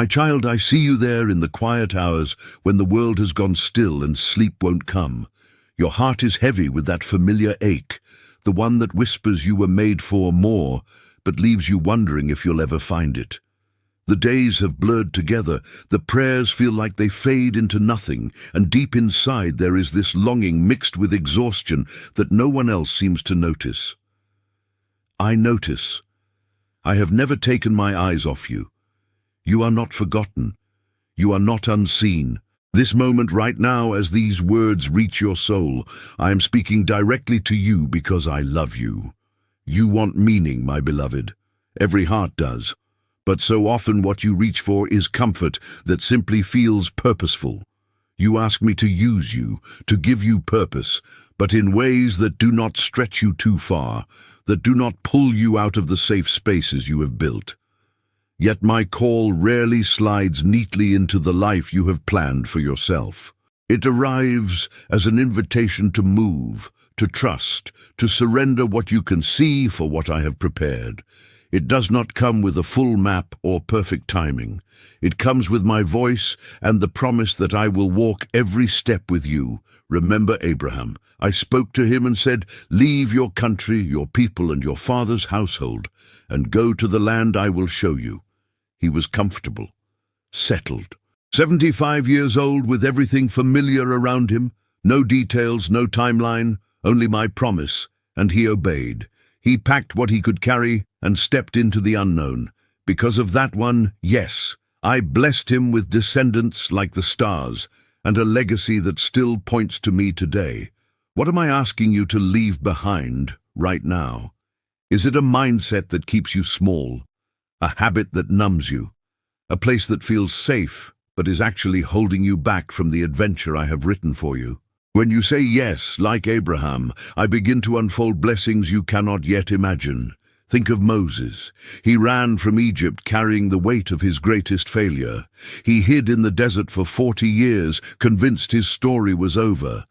My child, I see you there in the quiet hours when the world has gone still and sleep won't come. Your heart is heavy with that familiar ache, the one that whispers you were made for more, but leaves you wondering if you'll ever find it. The days have blurred together, the prayers feel like they fade into nothing, and deep inside there is this longing mixed with exhaustion that no one else seems to notice. I notice. I have never taken my eyes off you. You are not forgotten. You are not unseen. This moment right now, as these words reach your soul, I am speaking directly to you because I love you. You want meaning, my beloved. Every heart does. But so often what you reach for is comfort that simply feels purposeful. You ask me to use you, to give you purpose, but in ways that do not stretch you too far, that do not pull you out of the safe spaces you have built. Yet my call rarely slides neatly into the life you have planned for yourself. It arrives as an invitation to move, to trust, to surrender what you can see for what I have prepared. It does not come with a full map or perfect timing. It comes with my voice and the promise that I will walk every step with you. Remember Abraham. I spoke to him and said, "Leave your country, your people, and your father's household, and go to the land I will show you." He was comfortable, settled. 75 years old with everything familiar around him. No details, no timeline, only my promise, and he obeyed. He packed what he could carry and stepped into the unknown. Because of that one, yes, I blessed him with descendants like the stars, and a legacy that still points to me today. What am I asking you to leave behind right now? Is it a mindset that keeps you small? A habit that numbs you? A place that feels safe, but is actually holding you back from the adventure I have written for you? When you say yes, like Abraham, I begin to unfold blessings you cannot yet imagine. Think of Moses. He ran from Egypt carrying the weight of his greatest failure. He hid in the desert for 40 years, convinced his story was over.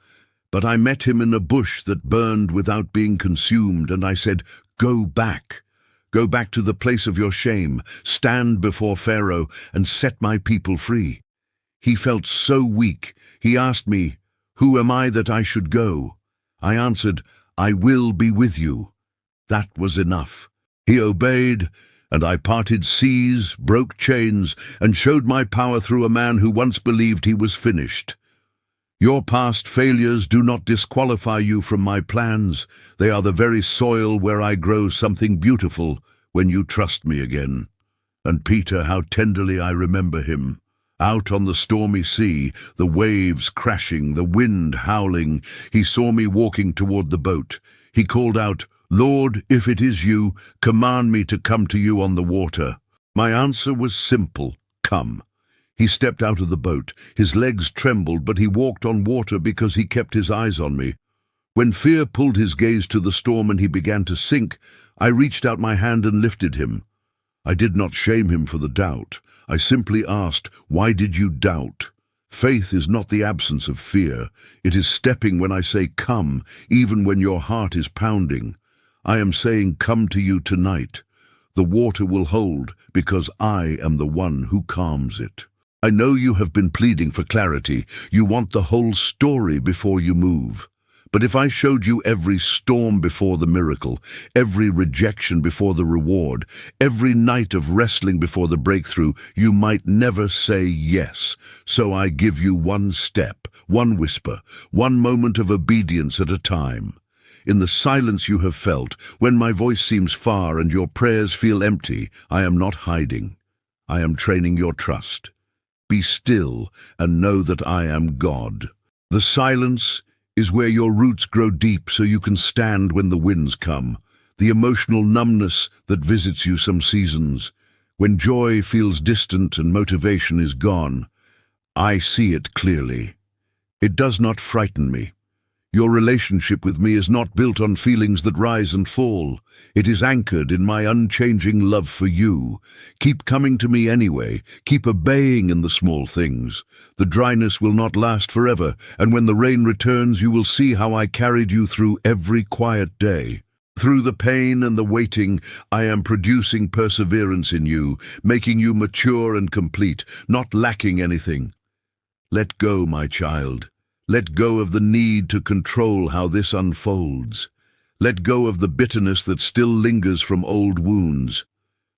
But I met him in a bush that burned without being consumed, and I said, "Go back. Go back to the place of your shame. Stand before Pharaoh and set my people free." He felt so weak. He asked me, "Who am I that I should go?" I answered, "I will be with you." That was enough. He obeyed, and I parted seas, broke chains, and showed my power through a man who once believed he was finished. Your past failures do not disqualify you from my plans. They are the very soil where I grow something beautiful when you trust me again. And Peter, how tenderly I remember him. Out on the stormy sea, the waves crashing, the wind howling, he saw me walking toward the boat. He called out, "Lord, if it is you, command me to come to you on the water." My answer was simple, "Come." He stepped out of the boat. His legs trembled, but he walked on water because he kept his eyes on me. When fear pulled his gaze to the storm and he began to sink, I reached out my hand and lifted him. I did not shame him for the doubt. I simply asked, "Why did you doubt?" Faith is not the absence of fear. It is stepping when I say come, even when your heart is pounding. I am saying come to you tonight. The water will hold because I am the one who calms it. I know you have been pleading for clarity. You want the whole story before you move. But if I showed you every storm before the miracle, every rejection before the reward, every night of wrestling before the breakthrough, you might never say yes. So I give you one step, one whisper, one moment of obedience at a time. In the silence you have felt, when my voice seems far and your prayers feel empty, I am not hiding. I am training your trust. Be still and know that I am God. The silence is where your roots grow deep so you can stand when the winds come. The emotional numbness that visits you some seasons. When joy feels distant and motivation is gone, I see it clearly. It does not frighten me. Your relationship with me is not built on feelings that rise and fall. It is anchored in my unchanging love for you. Keep coming to me anyway. Keep obeying in the small things. The dryness will not last forever, and when the rain returns, you will see how I carried you through every quiet day. Through the pain and the waiting, I am producing perseverance in you, making you mature and complete, not lacking anything. Let go, my child. Let go of the need to control how this unfolds. Let go of the bitterness that still lingers from old wounds.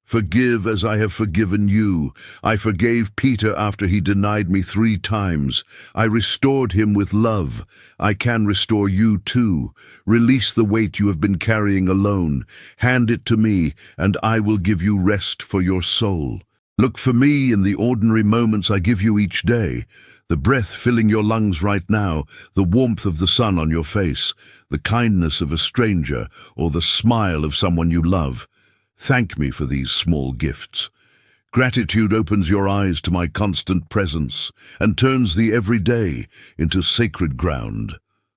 Forgive as I have forgiven you. I forgave Peter after he denied me 3 times. I restored him with love. I can restore you too. Release the weight you have been carrying alone. Hand it to me, and I will give you rest for your soul. Look for me in the ordinary moments I give you each day. The breath filling your lungs right now, the warmth of the sun on your face, the kindness of a stranger, or the smile of someone you love. Thank me for these small gifts. Gratitude opens your eyes to my constant presence and turns the everyday into sacred ground.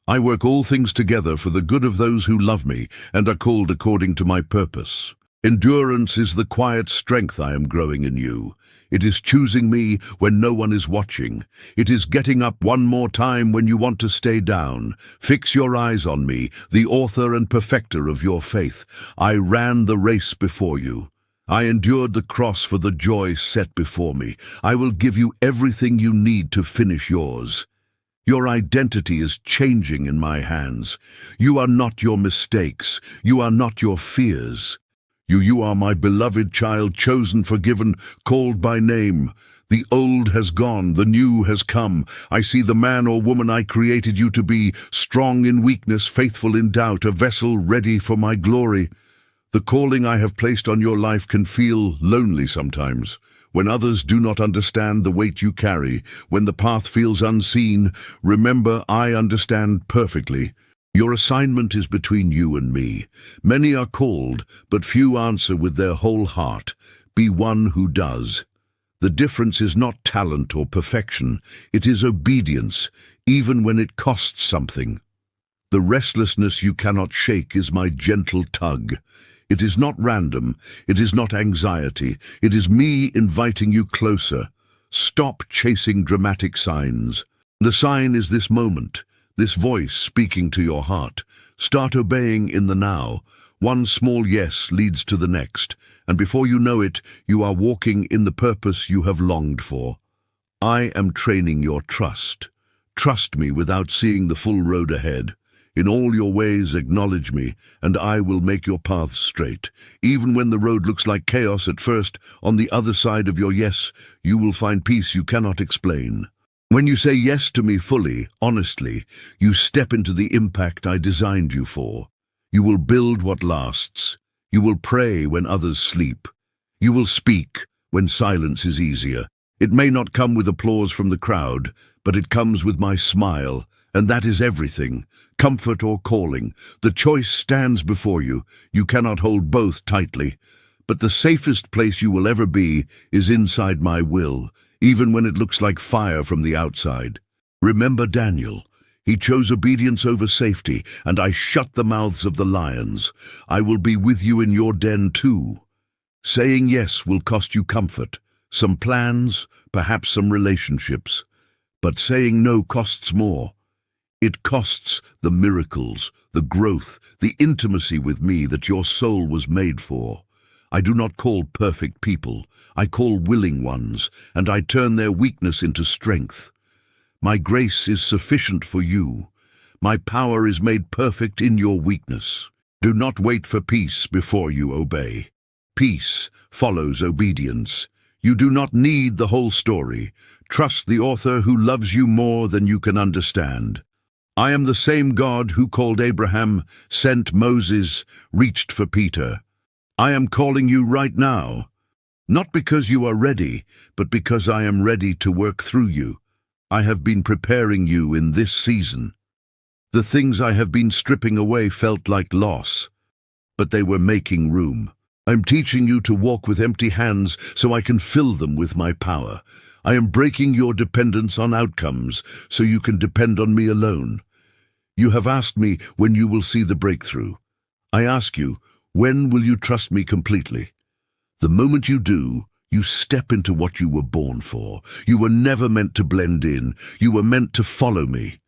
I work all things together for the good of those who love me and are called according to my purpose. Endurance is the quiet strength I am growing in you. It is choosing me when no one is watching. It is getting up one more time when you want to stay down. Fix your eyes on me, the author and perfecter of your faith. I ran the race before you. I endured the cross for the joy set before me. I will give you everything you need to finish yours. Your identity is changing in my hands. You are not your mistakes. You are not your fears. You are my beloved child, chosen, forgiven, called by name. The old has gone, the new has come. I see the man or woman I created you to be, strong in weakness, faithful in doubt, a vessel ready for my glory. The calling I have placed on your life can feel lonely sometimes. When others do not understand the weight you carry, when the path feels unseen, remember I understand perfectly. Your assignment is between you and me. Many are called, but few answer with their whole heart. Be one who does. The difference is not talent or perfection. It is obedience, even when it costs something. The restlessness you cannot shake is my gentle tug. It is not random. It is not anxiety. It is me inviting you closer. Stop chasing dramatic signs. The sign is this moment. This voice speaking to your heart. Start obeying in the now. One small yes leads to the next, and before you know it, you are walking in the purpose you have longed for. I am training your trust. Trust me without seeing the full road ahead. In all your ways acknowledge me, and I will make your paths straight. Even when the road looks like chaos at first, on the other side of your yes, you will find peace you cannot explain. When you say yes to me fully, honestly, you step into the impact I designed you for. You will build what lasts. You will pray when others sleep. You will speak when silence is easier. It may not come with applause from the crowd, but it comes with my smile, and that is everything. Comfort or calling. The choice stands before you. You cannot hold both tightly. But the safest place you will ever be is inside my will, even when it looks like fire from the outside. Remember Daniel. He chose obedience over safety, and I shut the mouths of the lions. I will be with you in your den too. Saying yes will cost you comfort, some plans, perhaps some relationships. But saying no costs more. It costs the miracles, the growth, the intimacy with me that your soul was made for. I do not call perfect people. I call willing ones, and I turn their weakness into strength. My grace is sufficient for you. My power is made perfect in your weakness. Do not wait for peace before you obey. Peace follows obedience. You do not need the whole story. Trust the author who loves you more than you can understand. I am the same God who called Abraham, sent Moses, reached for Peter. I am calling you right now, not because you are ready, but because I am ready to work through you. I have been preparing you in this season. The things I have been stripping away felt like loss, but they were making room. I'm teaching you to walk with empty hands so I can fill them with my power. I am breaking your dependence on outcomes so you can depend on me alone. You have asked me when you will see the breakthrough. I ask you, when will you trust me completely? The moment you do, you step into what you were born for. You were never meant to blend in. You were meant to follow me.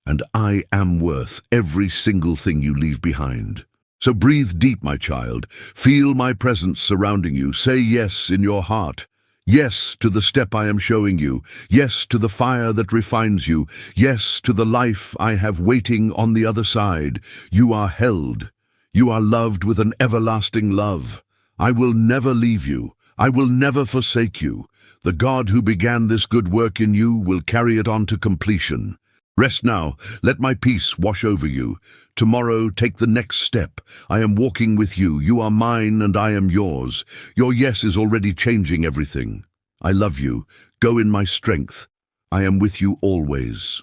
And I am worth every single thing you leave behind. So breathe deep, my child. Feel my presence surrounding you. Say yes in your heart. Yes to the step I am showing you. Yes to the fire that refines you. Yes to the life I have waiting on the other side. You are held. You are loved with an everlasting love. I will never leave you. I will never forsake you. The God who began this good work in you will carry it on to completion. Rest now. Let my peace wash over you. Tomorrow, take the next step. I am walking with you. You are mine and I am yours. Your yes is already changing everything. I love you. Go in my strength. I am with you always.